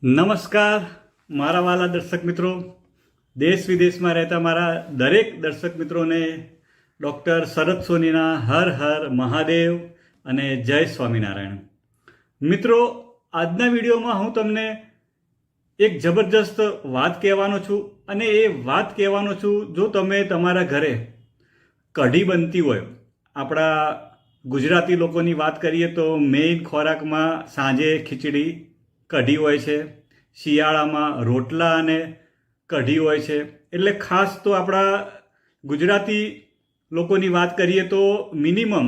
નમસ્કાર મારા વાલા દર્શક મિત્રો, દેશ વિદેશમાં રહેતા મારા દરેક દર્શક મિત્રોને ડૉક્ટર શરદ સોનીના હર હર મહાદેવ અને જય સ્વામિનારાયણ. મિત્રો, આજના વિડીયોમાં હું તમને એક જબરજસ્ત વાત કહેવાનો છું અને એ વાત કહેવાનો છું, જો તમે તમારા ઘરે કઢી બનતી હોય, આપણા ગુજરાતી લોકોની વાત કરીએ તો મેઇન ખોરાકમાં સાંજે ખીચડી કઢી હોય છે, શિયાળામાં રોટલા અને કઢી હોય છે. એટલે ખાસ તો આપણા ગુજરાતી લોકોની વાત કરીએ તો મિનિમમ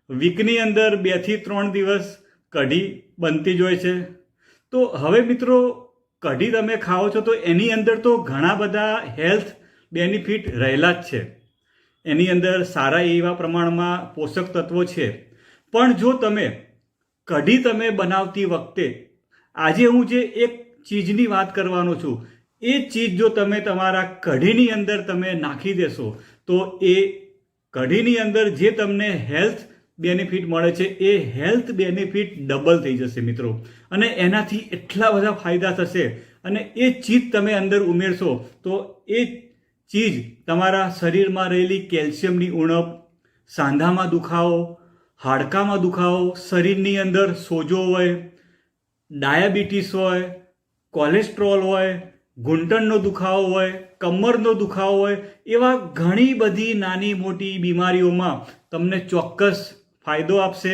વીકની અંદર 2 થી 3 દિવસ કઢી બનતી જ હોય છે. તો હવે મિત્રો, કઢી તમે ખાઓ છો તો એની અંદર તો ઘણા બધા હેલ્થ બેનિફિટ રહેલા જ છે. એની અંદર સારા એવા પ્રમાણમાં પોષક તત્વો છે. પણ જો કઢી તમે બનાવતી વખતે, આજે હું જે એક ચીજની વાત કરવાનો છું, એ ચીજ જો તમે તમારા કઢીની અંદર તમે નાખી દેશો તો એ કઢીની અંદર જે તમને હેલ્થ બેનિફિટ મળે છે એ હેલ્થ બેનિફિટ ડબલ થઈ જશે મિત્રો. અને એનાથી એટલા બધા ફાયદા થશે. અને એ ચીજ તમે અંદર ઉમેરશો તો એ ચીજ તમારા શરીરમાં રહેલી કેલ્શિયમની ઉણપ, સાંધામાં દુખાવો, હાડકામાં દુખાવો, શરીરની અંદર સોજો હોય, ડાયાબિટીસ હોય, કોલેસ્ટ્રોલ હોય, ઘૂંટણનો દુખાવો હોય, કમરનો દુખાવો હોય, એવા ઘણી બધી નાની મોટી બીમારીઓમાં તમને ચોક્કસ ફાયદો આપશે.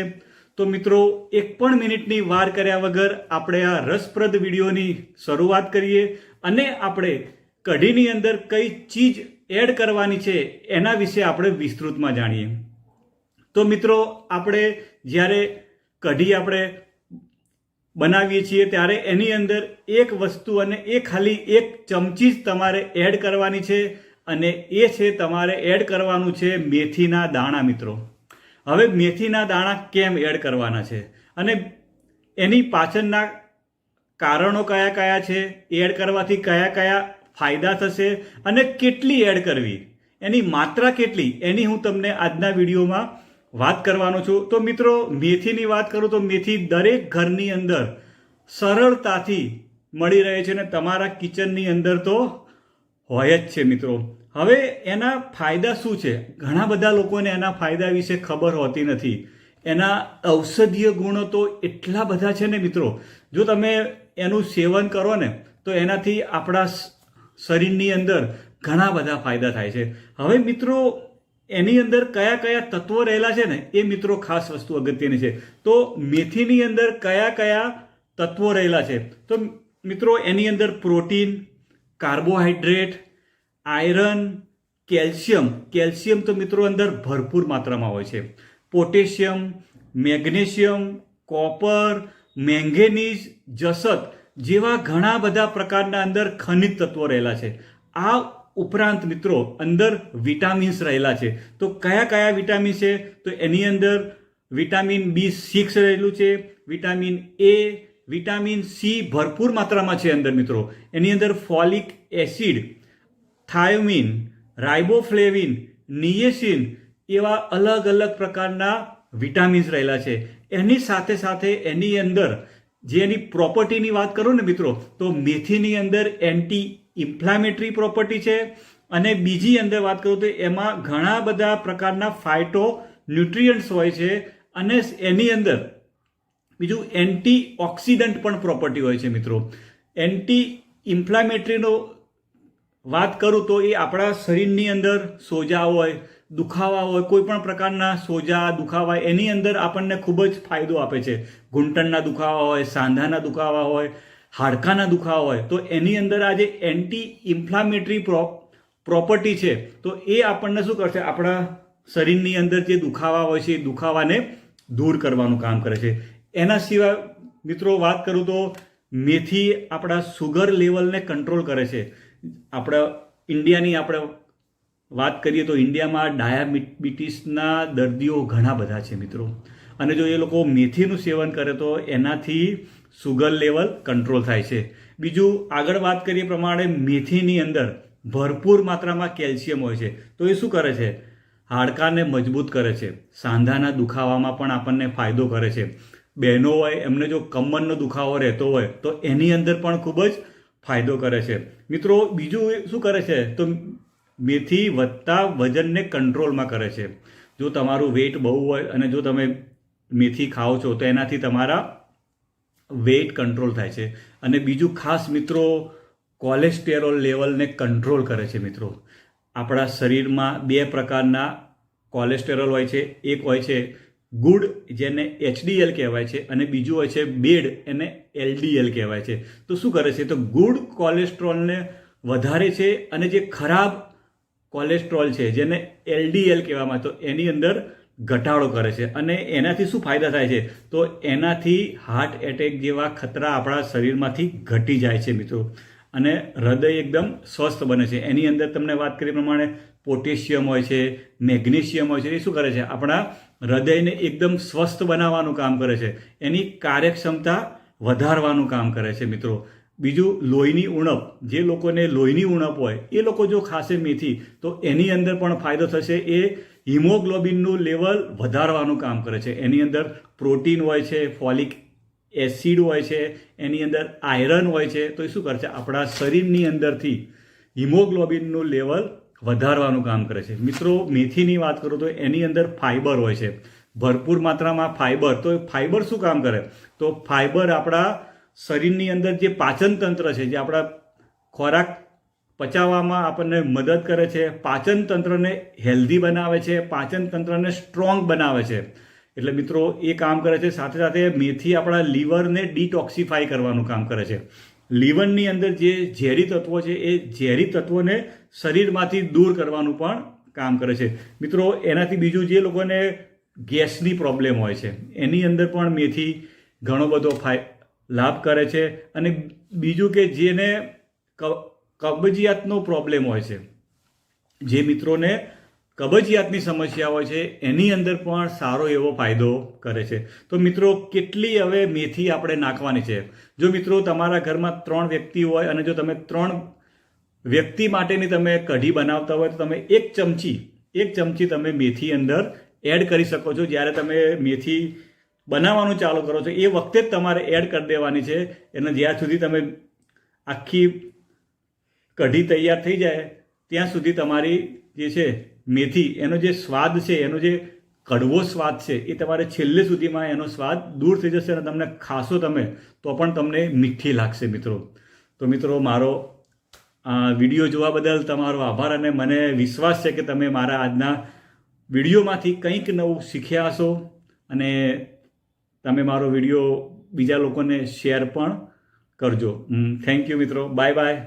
તો મિત્રો, 1 પણ મિનિટની વાર કર્યા વગર આપણે આ રસપ્રદ વિડીયોની શરૂઆત કરીએ અને આપણે કઢીની અંદર કઈ ચીજ એડ કરવાની છે એના વિશે આપણે વિસ્તૃતમાં જાણીએ. તો મિત્રો, આપણે જ્યારે કઢી આપણે બનાવીએ છીએ ત્યારે એની અંદર એક વસ્તુ, અને એ ખાલી 1 ચમચી જ તમારે એડ કરવાની છે, અને એ છે તમારે એડ કરવાનું છે મેથીના દાણા. મિત્રો, હવે મેથીના દાણા કેમ એડ કરવાના છે અને એની પાછળના કારણો કયા કયા છે, એડ કરવાથી કયા કયા ફાયદા થશે અને કેટલી એડ કરવી, એની માત્રા કેટલી, એની હું તમને આજના વિડીયોમાં વાત કરવાનો છું. તો મિત્રો, મેથીની વાત કરું તો મેથી દરેક ઘરની અંદર સરળતાથી મળી રહે છે અને તમારા કિચનની અંદર તો હોય જ છે મિત્રો. હવે એના ફાયદા શું છે? ઘણા બધા લોકોને એના ફાયદા વિશે ખબર હોતી નથી. એના ઔષધીય ગુણો તો એટલા બધા છે ને મિત્રો, જો તમે એનું સેવન કરો ને તો એનાથી આપણા શરીરની અંદર ઘણા બધા ફાયદા થાય છે. હવે મિત્રો, એની અંદર કયા કયા તત્વો રહેલા છે ને એ મિત્રો ખાસ વસ્તુ અગત્યની છે. તો મેથીની અંદર કયા કયા તત્વો રહેલા છે? તો મિત્રો, એની અંદર પ્રોટીન, કાર્બોહાઈડ્રેટ, આયરન, કેલ્શિયમ તો મિત્રો અંદર ભરપૂર માત્રામાં હોય છે. પોટેશિયમ, મેગ્નેશિયમ, કોપર, મેંગેનીઝ, જસત જેવા ઘણા બધા પ્રકારના અંદર ખનિજ તત્વો રહેલા છે. આ ઉપરાંત મિત્રો અંદર વિટામિન્સ રહેલા છે. તો કયા કયા વિટામિન છે? તો એની અંદર વિટામિન B6 રહેલું છે, વિટામિન A, વિટામિન C ભરપૂર માત્રામાં છે અંદર મિત્રો. એની અંદર ફોલિક એસિડ, થાયોમિન, રાઇબોફ્લેવિન, નિએસિન એવા અલગ અલગ પ્રકારના વિટામિન્સ રહેલા છે. એની સાથે સાથે એની અંદર જે એની પ્રોપર્ટીની વાત કરું ને મિત્રો, તો મેથીની અંદર એન્ટી ઇન્ફ્લામેટરી પ્રોપર્ટી છે. અને બીજી અંદર વાત કરું તો એમાં ઘણા બધા પ્રકારના ફાઇટો ન્યુટ્રિયન્ટ્સ હોય છે. અને એની અંદર બીજું એન્ટી ઓક્સિડન્ટ પણ પ્રોપર્ટી હોય છે મિત્રો. એન્ટી ઇન્ફ્લામેટરીનો વાત કરું તો એ આપણા શરીરની અંદર સોજા હોય, દુખાવા હોય, કોઈ પણ પ્રકારના સોજા દુખાવા, એની અંદર આપણને ખૂબ જ ફાયદો આપે છે. ઘૂંટણના દુખાવા હોય, સાંધાના દુખાવા હોય, હાડકાના દુખાવા હોય, તો એની અંદર આ જે એન્ટી ઇન્ફ્લામેટરી પ્રોપર્ટી છે તો એ આપણને શું કરશે? આપણા શરીરની અંદર જે દુખાવા હોય છે એ દુખાવાને દૂર કરવાનું કામ કરે છે. એના સિવાય મિત્રો વાત કરું તો મેથી આપણા સુગર લેવલને કંટ્રોલ કરે છે. આપણા ઇન્ડિયાની આપણે વાત કરીએ તો ઇન્ડિયામાં ડાયાબિટીસના દર્દીઓ ઘણા બધા છે મિત્રો. અને જો એ લોકો મેથીનું સેવન કરે તો એનાથી સુગર લેવલ કંટ્રોલ થાય છે. બીજું આગળ વાત કરીએ પ્રમાણે મેથીની અંદર ભરપૂર માત્રામાં કેલ્શિયમ હોય છે. તો એ શું કરે છે? હાડકાને મજબૂત કરે છે. સાંધાના દુખાવામાં પણ આપણને ફાયદો કરે છે. બહેનો હોય એમને જો કમરનો દુખાવો રહેતો હોય તો એની અંદર પણ ખૂબ જ ફાયદો કરે છે. મિત્રો બીજું એ શું કરે છે તો મેથી વધતા વજનને કંટ્રોલમાં કરે છે. જો તમારું વેઇટ બહુ હોય અને જો તમે મેથી ખાઓ છો તો એનાથી તમારા વેઇટ કંટ્રોલ થાય છે. અને બીજું ખાસ મિત્રો કોલેસ્ટેરોલ લેવલને કંટ્રોલ કરે છે. મિત્રો આપણા શરીરમાં 2 પ્રકારના કોલેસ્ટેરોલ હોય છે. એક હોય છે ગુડ જેને HDL કહેવાય છે અને બીજું હોય છે બેડ એને LDL કહેવાય છે. તો શું કરે છે તો ગુડ કોલેસ્ટ્રોલને વધારે છે અને જે ખરાબ કોલેસ્ટ્રોલ છે જેને LDL કહેવામાં તો એની અંદર ઘટાડો કરે છે. અને એનાથી શું ફાયદા થાય છે તો એનાથી હાર્ટ એટેક જેવા ખતરા આપણા શરીરમાંથી ઘટી જાય છે મિત્રો. અને હૃદય એકદમ સ્વસ્થ બને છે. એની અંદર તમને વાત કરી પ્રમાણે પોટેશિયમ હોય છે, મેગ્નેશિયમ હોય છે. એ શું કરે છે આપણા હૃદયને એકદમ સ્વસ્થ બનાવવાનું કામ કરે છે. એની કાર્યક્ષમતા વધારવાનું કામ કરે છે મિત્રો. બીજું લોહીની ઉણપ, જે લોકોને લોહીની ઉણપ હોય એ લોકો જો ખાશે મેથી તો એની અંદર પણ ફાયદો થશે. એ હિમોગ્લોબિનનું લેવલ વધારવાનું કામ કરે છે. એની અંદર પ્રોટીન હોય છે, ફોલિક એસિડ હોય છે, એની અંદર આયરન હોય છે. તો એ શું કરે છે આપણા શરીરની અંદરથી હિમોગ્લોબિનનું લેવલ વધારવાનું કામ કરે છે. મિત્રો મેથીની વાત કરું તો એની અંદર ફાઇબર હોય છે, ભરપૂર માત્રામાં ફાઇબર. તો ફાઇબર શું કામ કરે તો ફાઇબર આપણા શરીરની અંદર જે પાચન તંત્ર છે, જે આપણા ખોરાક પચાવવામાં આપણને મદદ કરે છે, પાચન તંત્રને હેલ્ધી બનાવે છે, પાચન તંત્રને સ્ટ્રોંગ બનાવે છે. એટલે મિત્રો એ કામ કરે છે. સાથે સાથે મેથી આપણા લીવરને ડિટોક્સિફાઈ કરવાનું કામ કરે છે. લીવરની અંદર જે ઝેરી તત્વો છે એ ઝેરી તત્વોને શરીરમાંથી દૂર કરવાનું પણ કામ કરે છે. મિત્રો એનાથી બીજું જે લોકોને ગેસની પ્રોબ્લેમ હોય છે એની અંદર પણ મેથી ઘણો બધો લાભ કરે છે. અને બીજું કે જેને કબજિયાતનો પ્રોબ્લેમ હોય છે, જે મિત્રોને કબજિયાતની સમસ્યા હોય છે એની અંદર પણ સારો એવો ફાયદો કરે છે. તો મિત્રો કેટલી હવે મેથી આપણે નાખવાની છે? જો મિત્રો તમારા ઘરમાં 3 વ્યક્તિ હોય અને જો તમે 3 વ્યક્તિ માટેની તમે કઢી બનાવતા હોય તો તમે 1 ચમચી તમે મેથી અંદર એડ કરી શકો છો. જ્યારે તમે મેથી બનાવવાનું ચાલુ કરો છો એ વખતે જ તમારે એડ કરી દેવાની છે. અને જ્યાં સુધી તમે આખી કઢી તૈયાર થઈ જાય ત્યાં સુધી તમારી જે છે મેથી એનો જે સ્વાદ છે, એનો જે કડવો સ્વાદ છે એ તમારે છેલ્લે સુધીમાં એનો સ્વાદ દૂર થઈ જશે અને તમને ખાશો તમે તો પણ તમને મીઠી લાગશે મિત્રો. તો મિત્રો મારો વિડીયો જોવા બદલ તમારો આભાર. અને મને વિશ્વાસ છે કે તમે મારા આજના વિડીયોમાંથી કંઈક નવું શીખ્યા હશો અને તમે મારો વિડીયો બીજા લોકોને શેર પણ કરજો. થેન્ક યુ મિત્રો. Bye bye.